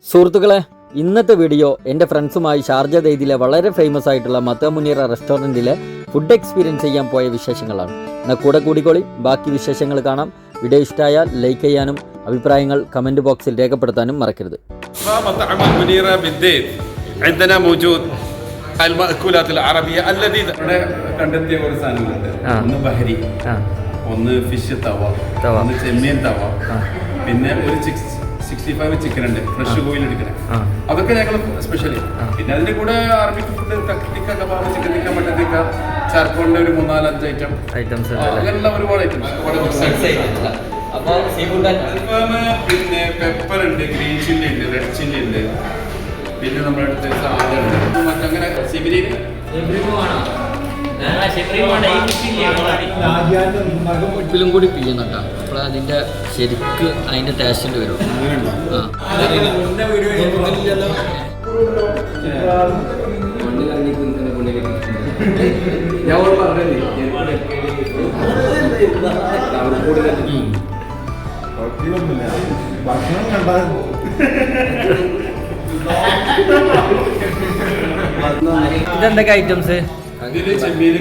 സുഹൃത്തുക്കളെ, ഇന്നത്തെ വീഡിയോ എൻ്റെ ഫ്രണ്ട്സുമായി ഷാർജ ദൈദിലെ വളരെ ഫേമസ് ആയിട്ടുള്ള മത്ത മുനീറ റെസ്റ്റോറൻറ്റിലെ ഫുഡ് എക്സ്പീരിയൻസ് ചെയ്യാൻ പോയ വിശേഷങ്ങളാണ്. എന്നാൽ കൂടെ കൂടിക്കോളി, ബാക്കി വിശേഷങ്ങൾ കാണാം. വീഡിയോ ഇഷ്ടമായാൽ ലൈക്ക് ചെയ്യാനും അഭിപ്രായങ്ങൾ കമൻറ്റ് ബോക്സിൽ രേഖപ്പെടുത്താനും മറക്കരുത്. المأكولات العربية الذي കണ്ടെത്തിയ ഒരു സാധനങ്ങളുണ്ട്. ഒന്ന് ബഹരി, ഒന്ന് ഫിഷ് തവ, ഒന്ന് ചെമ്മീൻ തവ, പിന്നെ ഒരു 65 ചിക്കൻ ഉണ്ട്, ഫ്രഷ് കോയിൽ എടുക്കണേ. അതൊക്കെ ഞങ്ങൾ സ്പെഷ്യലി. പിന്നെ അതിന്റെ കൂടെ Arabic food, tikka kebab, chicken tikka, mutton tikka, ചാർക്കോളിന്റെ ഒരു 4-5 ഐറ്റംസ്, അങ്ങനെയുള്ള ഒരുപാട് ഐറ്റംസ്. പിന്നെ പെപ്പർ ഉണ്ട്, ഗ്രീൻ ചില്ലി ഉണ്ട്, റെഡ് ചില്ലി ഉണ്ട്, പിന്നെ നമ്മുടെ അടുത്ത് സാലഡ് മറ്റങ്ങനെ ഉപ്പിലും കൂടി പിയ്യുന്നുണ്ടോ? അപ്പോൾ അതിൻ്റെ ശരിക്ക് അതിൻ്റെ ടേസ്റ്റിൻ്റെ വരും. ഇതെന്തൊക്കെ ഐറ്റംസ്? ചെമ്മീന്,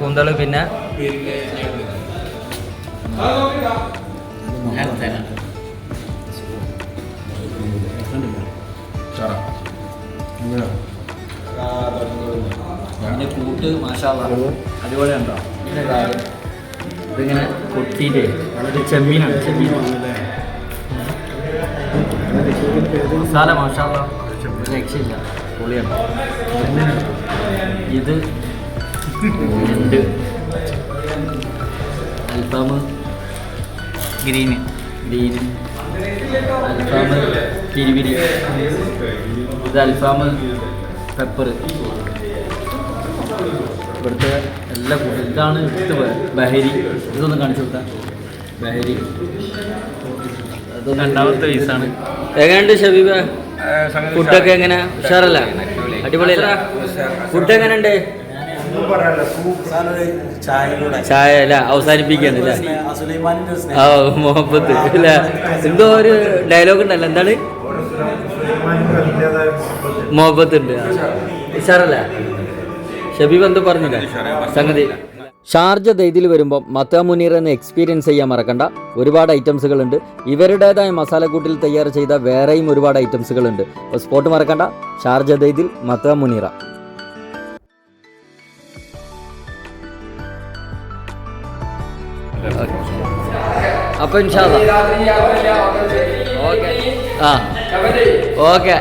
കൂന്തള്, പിന്നെ കൂട്ട് അടിപൊളിയുണ്ടോ? ഇതിങ്ങനെ കൊട്ടിയിട്ടേ ചെമ്മീനാണ്. മസാല മാഷാള്ള രക്ഷയില്ല, പൊളിയാണ്. ഇത് ഉണ്ട് അൽഫാം, ഗ്രീൻ അൽഫാം, പിരിപിരി, ഇത് അൽഫാം, പെപ്പർ, ഇവിടുത്തെ എല്ലാ ഫുഡും. ഇതാണ് ഇവിടുത്തെ ബഹരി. ഇതൊന്ന് കാണിച്ചു കൊടുത്താൽ ബഹരി. അത് രണ്ടാമത്തെ പീസാണ്. എങ്ങനെയുണ്ട് ഷബീബ? ഫുഡൊക്കെ എങ്ങനെ? ഉഷാറല്ല? അടിപൊളിയല്ല? ഫുഡ് എങ്ങനെയുണ്ട്? ചായ അല്ല അവസാനിപ്പിക്കണ്ടല്ലേ? ആ മുഹബത്ത് അല്ല, എന്തോ ഒരു ഡയലോഗ് ഉണ്ടല്ലോ, എന്താണ്? മുഹബത്ത് ഉണ്ട്. ഉഷാറല്ല? ഷബീബ് എന്തോ പറഞ്ഞില്ല സംഗതി. ഷാർജ ദൈദിൽ വരുമ്പോൾ മത്ത മുനീർ എന്ന് എക്സ്പീരിയൻസ് ചെയ്യാൻ മറക്കണ്ട. ഒരുപാട് ഐറ്റംസുകളുണ്ട്. ഇവരുടേതായ മസാലക്കൂട്ടിൽ തയ്യാർ ചെയ്ത വേറെയും ഒരുപാട് ഐറ്റംസുകളുണ്ട്. അപ്പോൾ സ്പോട്ട് മറക്കണ്ട, ഷാർജ ദൈദിൽ മത്ത മുനീറ. അപ്പോൾ ഇൻഷാ അല്ലാഹ് ഓക്കെ. ഓക്കെ.